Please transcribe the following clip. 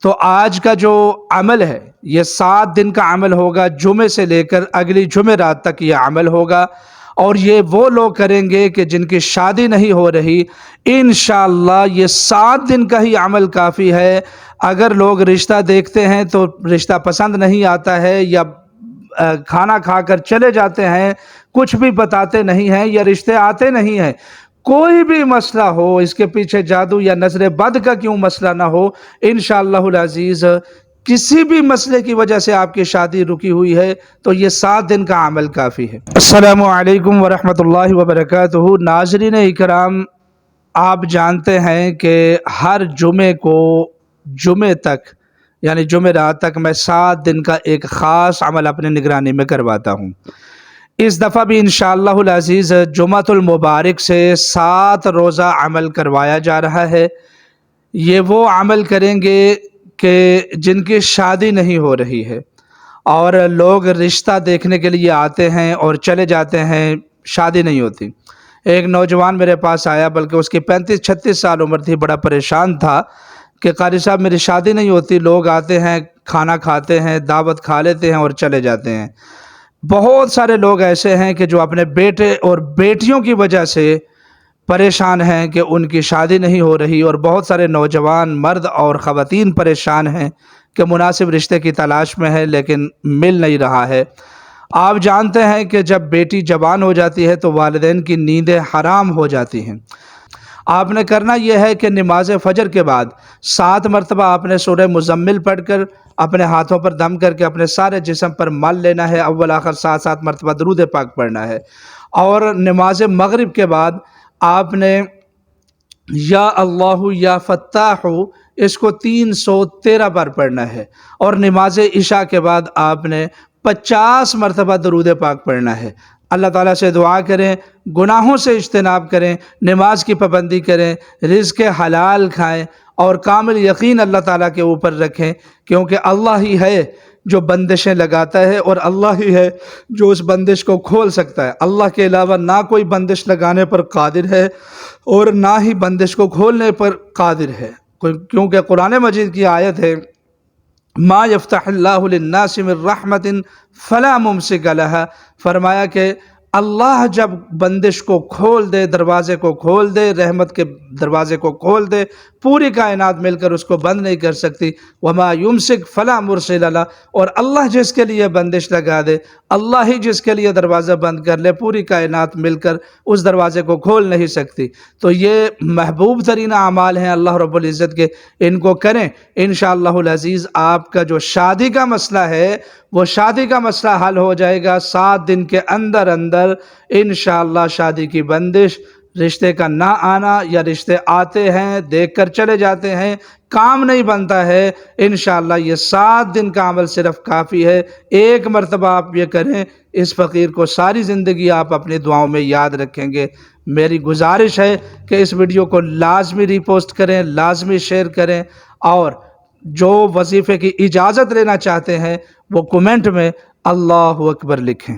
تو آج کا جو عمل ہے یہ 7 دن کا عمل ہوگا، جمعے سے لے کر اگلی جمعرات تک یہ عمل ہوگا، اور یہ وہ لوگ کریں گے کہ جن کی شادی نہیں ہو رہی۔ انشاءاللہ یہ 7 دن کا ہی عمل کافی ہے۔ اگر لوگ رشتہ دیکھتے ہیں تو رشتہ پسند نہیں آتا ہے، یا کھانا کھا کر چلے جاتے ہیں، کچھ بھی بتاتے نہیں ہیں، یا رشتے آتے نہیں ہیں، کوئی بھی مسئلہ ہو، اس کے پیچھے جادو یا نظر بد کا کیوں مسئلہ نہ ہو، انشاءاللہ العزیز کسی بھی مسئلے کی وجہ سے آپ کی شادی رکی ہوئی ہے تو یہ 7 دن کا عمل کافی ہے۔ السلام علیکم ورحمۃ اللہ وبرکاتہ۔ ناظرین اکرام، آپ جانتے ہیں کہ ہر جمعے کو جمعے تک یعنی جمعرات تک میں 7 دن کا ایک خاص عمل اپنے نگرانی میں کرواتا ہوں۔ اس دفعہ بھی انشاءاللہ العزیز جمعۃ المبارک سے 7 روزہ عمل کروایا جا رہا ہے۔ یہ وہ عمل کریں گے کہ جن کی شادی نہیں ہو رہی ہے، اور لوگ رشتہ دیکھنے کے لیے آتے ہیں اور چلے جاتے ہیں، شادی نہیں ہوتی۔ ایک نوجوان میرے پاس آیا، بلکہ اس کی 35-36 سال عمر تھی، بڑا پریشان تھا کہ قاری صاحب میری شادی نہیں ہوتی، لوگ آتے ہیں، کھانا کھاتے ہیں، دعوت کھا لیتے ہیں اور چلے جاتے ہیں۔ بہت سارے لوگ ایسے ہیں کہ جو اپنے بیٹے اور بیٹیوں کی وجہ سے پریشان ہیں کہ ان کی شادی نہیں ہو رہی، اور بہت سارے نوجوان مرد اور خواتین پریشان ہیں کہ مناسب رشتے کی تلاش میں ہے لیکن مل نہیں رہا ہے۔ آپ جانتے ہیں کہ جب بیٹی جوان ہو جاتی ہے تو والدین کی نیندیں حرام ہو جاتی ہیں۔ آپ نے کرنا یہ ہے کہ نماز فجر کے بعد 7 مرتبہ آپ نے سورہ مزمل پڑھ کر اپنے ہاتھوں پر دم کر کے اپنے سارے جسم پر مل لینا ہے، اول آخر 7 مرتبہ درود پاک پڑھنا ہے، اور نماز مغرب کے بعد آپ نے یا اللہ یا فتاح اس کو 313 بار پڑھنا ہے، اور نماز عشاء کے بعد آپ نے 50 مرتبہ درود پاک پڑھنا ہے۔ اللہ تعالیٰ سے دعا کریں، گناہوں سے اجتناب کریں، نماز کی پابندی کریں، رزق حلال کھائیں، اور کامل یقین اللہ تعالیٰ کے اوپر رکھیں، کیونکہ اللہ ہی ہے جو بندشیں لگاتا ہے، اور اللہ ہی ہے جو اس بندش کو کھول سکتا ہے۔ اللہ کے علاوہ نہ کوئی بندش لگانے پر قادر ہے اور نہ ہی بندش کو کھولنے پر قادر ہے، کیونکہ قرآن مجید کی آیت ہے ما یفتح اللہ للناس من رحمت فلا ممسک لہا، فرمایا کہ اللہ جب بندش کو کھول دے، دروازے کو کھول دے، رحمت کے دروازے کو کھول دے، پوری کائنات مل کر اس کو بند نہیں کر سکتی۔ وما یمسک فلا مرسل لہ، اور اللہ جس کے لیے بندش لگا دے، اللہ ہی جس کے لیے دروازہ بند کر لے، پوری کائنات مل کر اس دروازے کو کھول نہیں سکتی۔ تو یہ محبوب ترین اعمال ہیں اللہ رب العزت کے، ان کو کریں۔ انشاءاللہ العزیز آپ کا جو شادی کا مسئلہ ہے وہ شادی کا مسئلہ حل ہو جائے گا 7 دن کے اندر اندر۔ انشاءاللہ شادی کی بندش، رشتے کا نہ آنا، یا رشتے آتے ہیں دیکھ کر چلے جاتے ہیں، کام نہیں بنتا ہے، انشاءاللہ یہ 7 دن کا عمل صرف کافی ہے۔ ایک مرتبہ آپ یہ کریں، اس فقیر کو ساری زندگی آپ اپنی دعاؤں میں یاد رکھیں گے۔ میری گزارش ہے کہ اس ویڈیو کو لازمی ری پوسٹ کریں، لازمی شیئر کریں، اور جو وظیفے کی اجازت لینا چاہتے ہیں وہ کمنٹ میں اللہ اکبر لکھیں۔